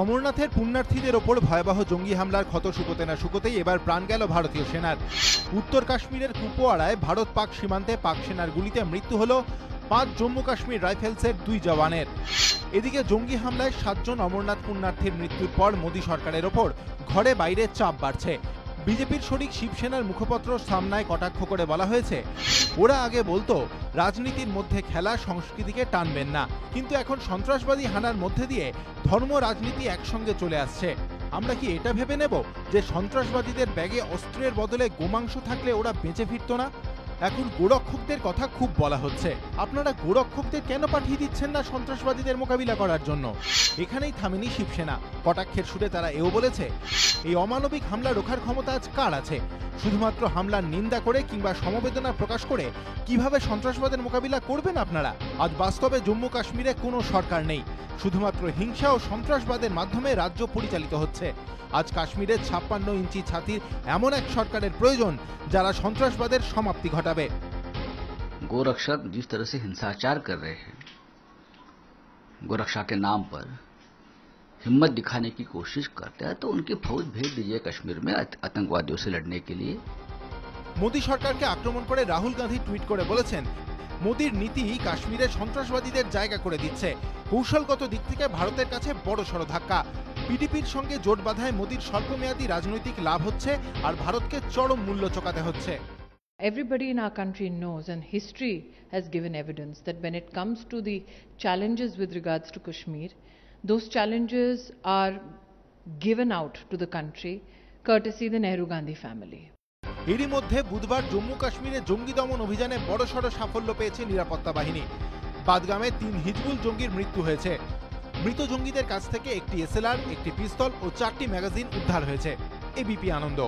অমরনাথের পুণ্যার্থীদের ওপর ভয়াবহ জঙ্গি হামলার ক্ষত শুকোতে না শুকোতেই এবার প্রাণ গেল ভারতীয় সেনার। উত্তর কাশ্মীরের কুপওয়াড়ায় ভারত পাক সীমান্তে পাক সেনার গুলিতে মৃত্যু হল 5 জম্মু কাশ্মীর রাইফেলসের 2 জওয়ানের। এদিকে জঙ্গি হামলায় 7 জন অমরনাথ পুণ্যার্থীর মৃত্যুর পর মোদী সরকারের ওপর ঘরে বাইরে চাপ বাড়ছে। বিজেপির শরিক শিবসেনার মুখপত্র সামনায় কটাক্ষ করে বলা হয়েছে, ওরা আগে বলতো রাজনীতির মধ্যে খেলা সংস্কৃতিকে টানবেন না, কিন্তু এখন সন্ত্রাসবাদী হানার মধ্যে দিয়ে ধর্ম রাজনীতি একসঙ্গে চলে আসছে। আমরা কি এটা ভেবে নেব যে সন্ত্রাসবাদীদের ব্যাগে অস্ত্রের বদলে গোমাংস থাকলে ওরা বেঁচে ফিরত না? এখন গোরক্ষকদের কথা খুব বলা হচ্ছে, আপনারা গোরক্ষকদের কেন পাঠিয়ে দিচ্ছেন না সন্ত্রাসবাদীদের মোকাবিলা করার জন্য? এখানেই থামেনি শিবসেনা। কটাক্ষের সুরে তারা এও বলেছে, এই অমানবিক হামলা রোখার ক্ষমতা আজ কার আছে? শুধুমাত্র হামলার নিন্দা করে কিংবা সমবেদনা প্রকাশ করে কিভাবে সন্ত্রাসবাদের মোকাবিলা করবেন আপনারা? আজ বাস্তবে জম্মু কাশ্মীরে কোনো সরকার নেই, শুধুমাত্র হিংসা ও সন্ত্রাসবাদের মাধ্যমে রাজ্য পরিচালিত হচ্ছে। আজ কাশ্মীরে 56 ইঞ্চি ছাতির এমন এক সরকারের প্রয়োজন যারা সন্ত্রাসবাদের সমাপ্তি ঘটাবে। गोरक्षक जिस तरह से हिंसाचार कर रहे हैं, गोरक्षा के नाम पर हिम्मत दिखाने की कोशिश करते हैं, तो उनकी फौज भेज दीजिए कश्मीर में आतंकवादियों से लड़ने के लिए। মোদী সরকারকে আক্রমণ করে রাহুল গান্ধী টুইট করে বলেছেন, মোদীর নীতি কাশ্মীরে সন্ত্রাসবাদীদের জায়গা করে দিচ্ছে। কৌশলগত দিক থেকে ভারতের কাছে বড়সড় ধাক্কা। পিডিপির সঙ্গে জোট বাঁধায় মোদীর স্বল্পমেয়াদী রাজনৈতিক লাভ হচ্ছে আর ভারতকে চরম মূল্য চোকাতে হচ্ছে। Everybody in our country knows, and history has given evidence, that when it comes to the challenges with regards to Kashmir, those challenges are given out to the country courtesy the Nehru Gandhi family. এরই মধ্যে বুধবার জম্মু কাশ্মীরে জঙ্গি দমন অভিযানে বড়সড় সাফল্য পেয়েছে নিরাপত্তা বাহিনী। বাদগামে 3 হিজবুল জঙ্গির মৃত্যু হয়েছে। মৃত জঙ্গিদের কাছ থেকে একটি এসএলআর, একটি পিস্তল ও 4টি ম্যাগাজিন উদ্ধার হয়েছে। এবিপি আনন্দ।